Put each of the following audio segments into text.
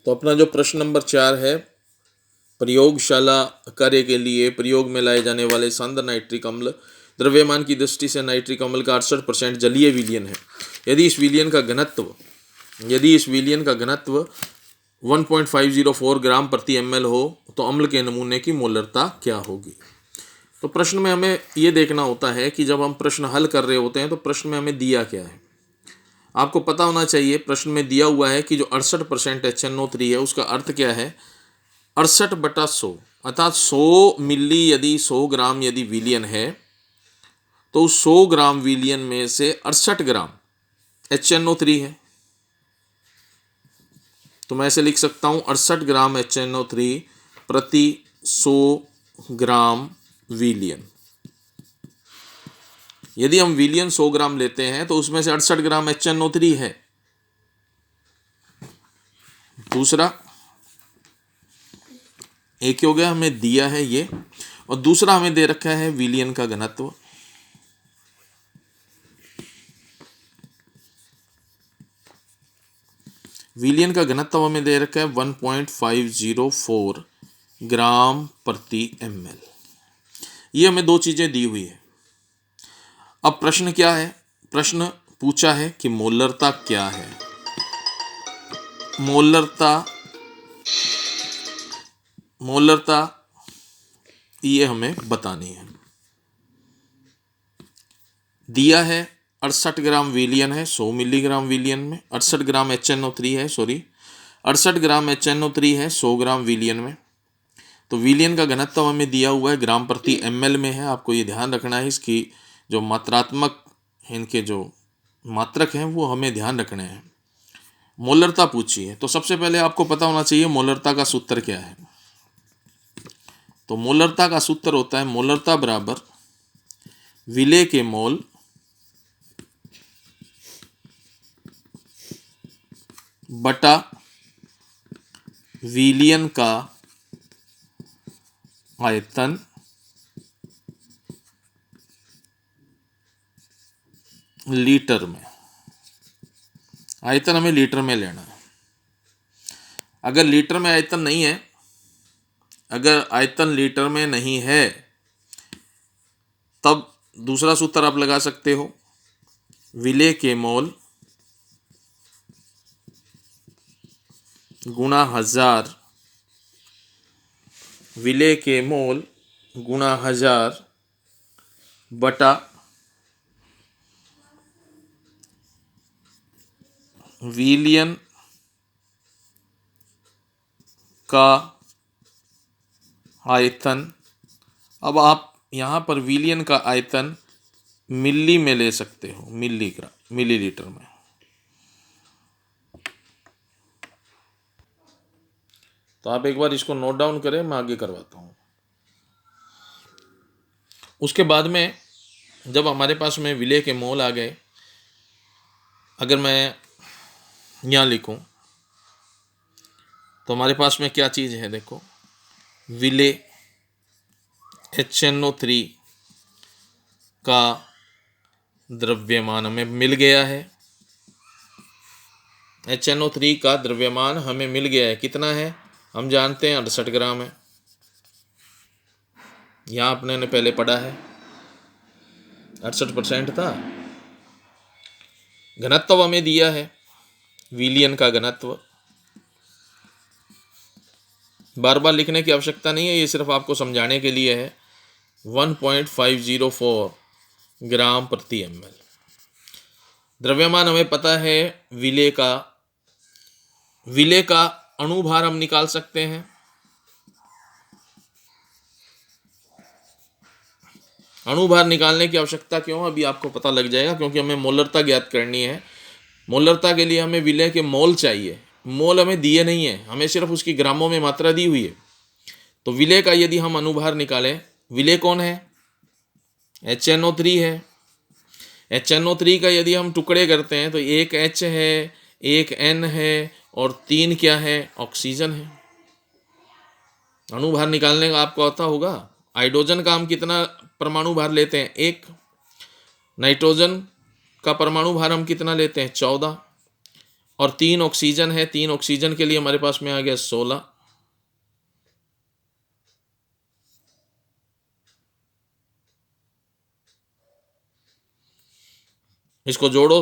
तो अपना जो प्रश्न नंबर 4 है, प्रयोगशाला कार्य के लिए प्रयोग में लाए जाने वाले सांद्र नाइट्रिक अम्ल द्रव्यमान की दृष्टि से नाइट्रिक अम्ल का 68% जलीय विलयन है। यदि इस विलयन का घनत्व 1.504 ग्राम प्रति ml हो तो अम्ल के नमूने की मोलरता क्या होगी। तो प्रश्न में हमें ये देखना होता है कि जब हम प्रश्न हल कर रहे होते हैं तो प्रश्न में हमें दिया क्या है। आपको पता होना चाहिए प्रश्न में दिया हुआ है कि जो 68% HNO3 है उसका अर्थ क्या है, 68/100 अर्थात 100 मिली यदि 100 ग्राम यदि विलयन है तो 100 ग्राम विलयन में से 68 ग्राम HNO3 है। तो मैं ऐसे लिख सकता हूँ 68 ग्राम HNO3 प्रति 100 ग्राम विलयन। यदि हम विलयन 100 ग्राम लेते हैं तो उसमें से 68 ग्राम HNO3 है। दूसरा एक हो गया, हमें दिया है ये, और दूसरा हमें दे रखा है विलयन का घनत्व। विलयन का घनत्व हमें दे रखा है 1.504 ग्राम प्रति ml। ये हमें दो चीजें दी हुई है। अब प्रश्न क्या है, प्रश्न पूछा है कि मोलरता क्या है। मोलरता ये हमें बतानी है। दिया है 68 ग्राम विलयन है 100 मिलीग्राम विलयन में, 68 ग्राम HNO3 है, 68 ग्राम HNO3 है 100 ग्राम विलयन में। तो विलयन का घनत्व हमें दिया हुआ है ग्राम प्रति ml में है। आपको ये ध्यान रखना है, इसकी जो मात्रात्मक इनके जो मात्रक हैं वो हमें ध्यान रखने हैं। मोलरता पूछी है तो सबसे पहले आपको पता होना चाहिए मोलरता का सूत्र क्या है। तो मोलरता का सूत्र होता है मोलरता बराबर विलेय के मोल बटा विलयन का आयतन लीटर में। आयतन हमें लीटर में लेना है। अगर लीटर में आयतन नहीं है, अगर आयतन लीटर में नहीं है तब दूसरा सूत्र आप लगा सकते हो, विलेय के मोल गुणा 1000, विलेय के मोल गुणा 1000 बटा विलयन का आयतन। अब आप यहाँ पर विलयन का आयतन मिली में ले सकते हो, मिलीलीटर में। तो आप एक बार इसको नोट डाउन करें, मैं आगे करवाता हूँ। उसके बाद में जब हमारे पास में विलेय के मोल आ गए, अगर मैं यहाँ लिखूँ तो हमारे पास में क्या चीज़ है, देखो विलेय HNO3 का द्रव्यमान हमें मिल गया है। HNO3 का द्रव्यमान हमें मिल गया है, कितना है हम जानते हैं 68 ग्राम है। यहाँ अपने ने पहले पढ़ा है 68% था। घनत्व हमें दिया है विलयन का घनत्व, बार बार लिखने की आवश्यकता नहीं है, ये सिर्फ आपको समझाने के लिए है। 1.504 ग्राम प्रति ml। द्रव्यमान हमें पता है विलेय का अणुभार हम निकाल सकते हैं। अणुभार निकालने की आवश्यकता क्यों, अभी आपको पता लग जाएगा, क्योंकि हमें मोलरता ज्ञात करनी है। मोलरता के लिए हमें विलेय के मोल चाहिए। मोल हमें दिए नहीं है, हमें सिर्फ उसकी ग्रामों में मात्रा दी हुई है। तो विलेय का यदि हम अणुभार निकालें, विलेय कौन है, HNO3 है। HNO3 का यदि हम टुकड़े करते हैं तो एक H है, एक N है और 3 क्या है, ऑक्सीजन है। अणुभार निकालने का आपको आता होगा। हाइड्रोजन का हम कितना परमाणु भार लेते हैं, 1। नाइट्रोजन का परमाणु भार हम कितना लेते हैं, 14। और 3 ऑक्सीजन है, 3 ऑक्सीजन के लिए हमारे पास में आ गया 16। इसको जोड़ो,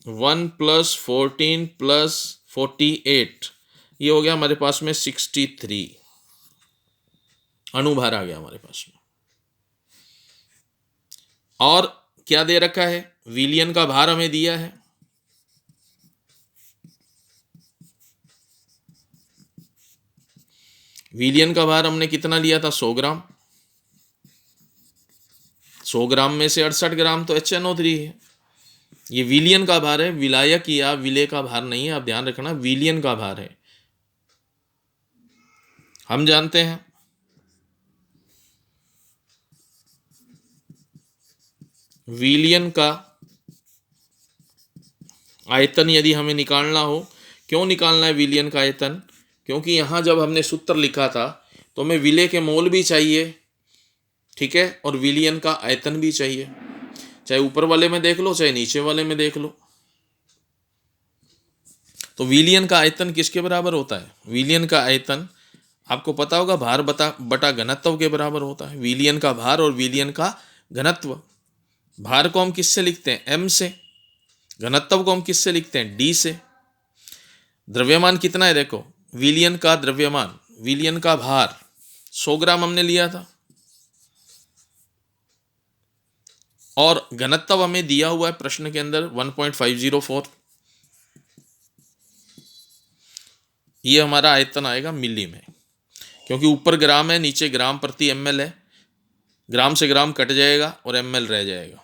1 + 14 + 48, ये हो गया हमारे पास में 63 अणुभार आ गया हमारे पास में। और क्या दे रखा है, विलियन का भार हमें दिया है, विलियन का भार हमने कितना लिया था, 100 ग्राम। 100 ग्राम में से 68 ग्राम तो HNO3 है। ये विलियन का भार है, विलायक या विलेय का भार नहीं है, आप ध्यान रखना, विलियन का भार है। हम जानते हैं विलियन का आयतन यदि हमें निकालना हो, क्यों निकालना है विलियन का आयतन, क्योंकि यहाँ जब हमने सूत्र लिखा था तो हमें विलेय के मोल भी चाहिए, ठीक है, और विलियन का आयतन भी चाहिए, चाहे ऊपर वाले में देख लो चाहे नीचे वाले में देख लो। तो विलियन का आयतन किसके बराबर होता है, विलियन का आयतन आपको पता होगा भार बटा घनत्व के बराबर होता है। विलियन का भार और विलियन का घनत्व, भार को हम किससे लिखते हैं, m से, घनत्व को हम किससे लिखते हैं, d से। द्रव्यमान कितना है, देखो विलियन का द्रव्यमान, विलियन का भार 100 ग्राम हमने लिया था, और घनत्व हमें दिया हुआ है प्रश्न के अंदर 1.504, ये हमारा आयतन आएगा मिली में, क्योंकि ऊपर ग्राम है नीचे ग्राम प्रति ml है, ग्राम से ग्राम कट जाएगा और ml रह जाएगा,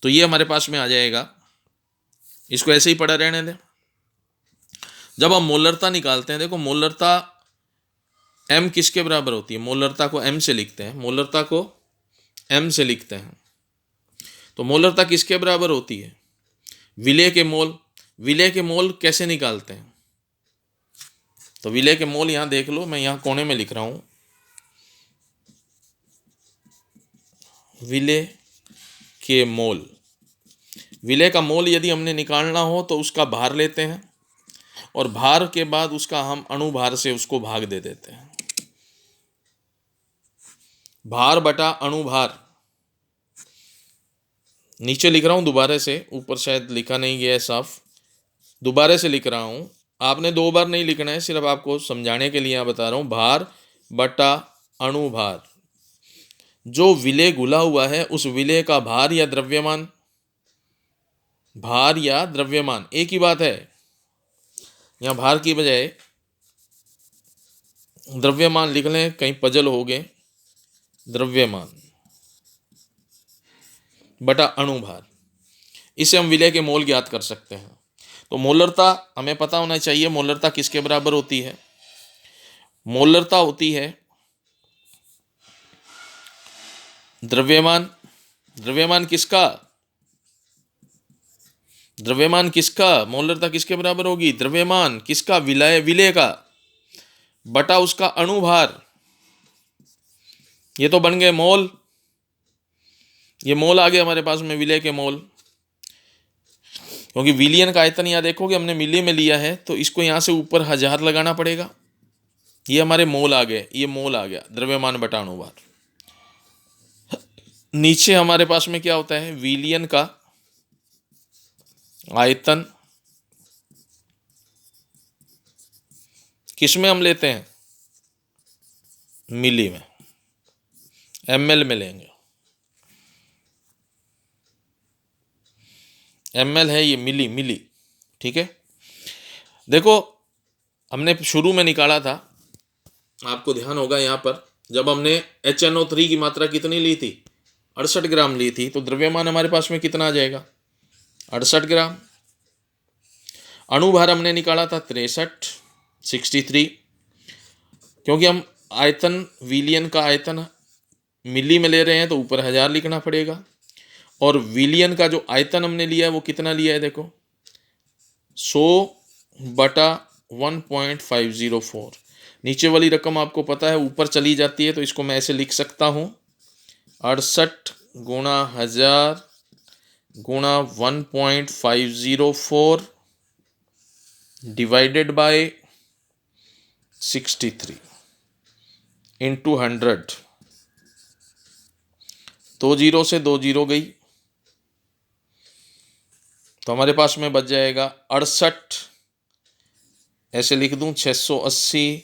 तो ये हमारे पास में आ जाएगा। इसको ऐसे ही पड़ा रहने दें। जब हम मोलरता निकालते हैं, देखो मोलरता m किसके बराबर होती है, मोलरता को m से लिखते हैं, मोलरता को m से लिखते हैं। तो मोलरता किसके बराबर होती है, विलेय के मोल। विलेय के मोल कैसे निकालते हैं, तो विलेय के मोल यहाँ देख लो, मैं यहाँ कोने में लिख रहा हूँ, विलेय के मोल। विलेय का मोल यदि हमने निकालना हो तो उसका भार लेते हैं, और भार के बाद उसका हम अणुभार से उसको भाग दे देते हैं, भार बटा अणुभार। नीचे लिख रहा हूँ दोबारा से, ऊपर शायद लिखा नहीं गया है साफ, दोबारा से लिख रहा हूँ, आपने 2 बार नहीं लिखना है, सिर्फ आपको समझाने के लिए यहाँ बता रहा हूँ, भार बटा अणुभार। जो विलेय घुला हुआ है उस विलेय का भार या द्रव्यमान, भार या द्रव्यमान एक ही बात है, यहाँ भार की बजाय द्रव्यमान लिख लें, कहीं पजल हो गए, द्रव्यमान बटा अणुभार, इसे हम विलेय के मोल ज्ञात कर सकते हैं। तो मोलरता हमें पता होना चाहिए, मोलरता किसके बराबर होती है, मोलरता होती है द्रव्यमान, द्रव्यमान किसका, द्रव्यमान किसका, मोलरता किसके बराबर होगी, द्रव्यमान किसका, विलेय का, बटा उसका अणुभार। ये तो बन गए मोल, ये मोल आ गए हमारे पास में, विलेय के मोल। क्योंकि विलियन का आयतन यहाँ देखोगे हमने मिली में लिया है, तो इसको यहाँ से ऊपर 1000 लगाना पड़ेगा, ये हमारे मोल आ गए, ये मोल आ गया, द्रव्यमान बटा अणुभार। नीचे हमारे पास में क्या होता है, विलियन का आयतन किस में हम लेते हैं, मिली में, ml में लेंगे, ml है ये, मिली, ठीक है। देखो हमने शुरू में निकाला था, आपको ध्यान होगा यहाँ पर, जब हमने HNO3 की मात्रा कितनी ली थी, 68 ग्राम ली थी, तो द्रव्यमान हमारे पास में कितना आ जाएगा, 68 ग्राम। अणुभार हमने निकाला था 63, क्योंकि हम आयतन, विलियन का आयतन मिली में ले रहे हैं तो ऊपर 1000 लिखना पड़ेगा, और विलियन का जो आयतन हमने लिया है वो कितना लिया है, देखो 100 बटा 1.504, नीचे वाली रकम आपको पता है ऊपर चली जाती है, तो इसको मैं ऐसे लिख सकता हूँ, 68 × 1000 गुणा 1.504 डिवाइडेड बाय 63 इंटू 100। 2 जीरो से 2 जीरो गई, तो हमारे पास में बच जाएगा 68। ऐसे लिख दूं 680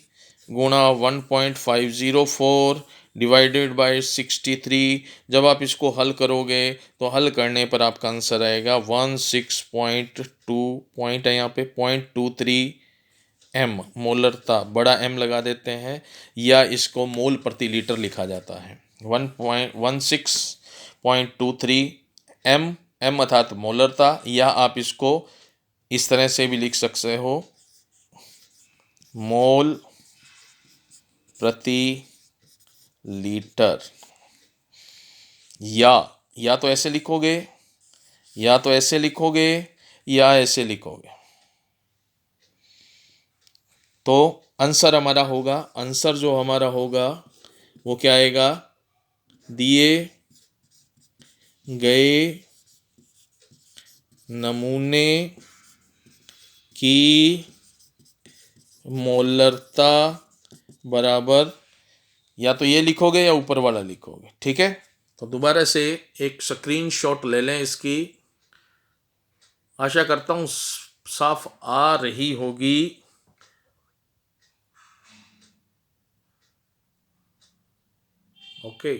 गुणा 1.504 डिवाइडेड बाय 63। जब आप इसको हल करोगे तो हल करने पर आपका आंसर आएगा 16.2 पॉइंट है यहाँ पे 0.23 एम। मोलरता बड़ा एम लगा देते हैं, या इसको मोल प्रति लीटर लिखा जाता है 1.16.23 एम। एम अर्थात मोलरता, या आप इसको इस तरह से भी लिख सकते हो, मोल प्रति लीटर। या तो ऐसे लिखोगे, या तो ऐसे लिखोगे, या ऐसे लिखोगे। तो आंसर हमारा होगा, आंसर जो हमारा होगा वो क्या आएगा, दिए गए नमूने की मोलरता बराबर, या तो ये लिखोगे या ऊपर वाला लिखोगे। ठीक है, तो दोबारा से एक स्क्रीनशॉट ले लें इसकी। आशा करता हूँ साफ आ रही होगी। ओके।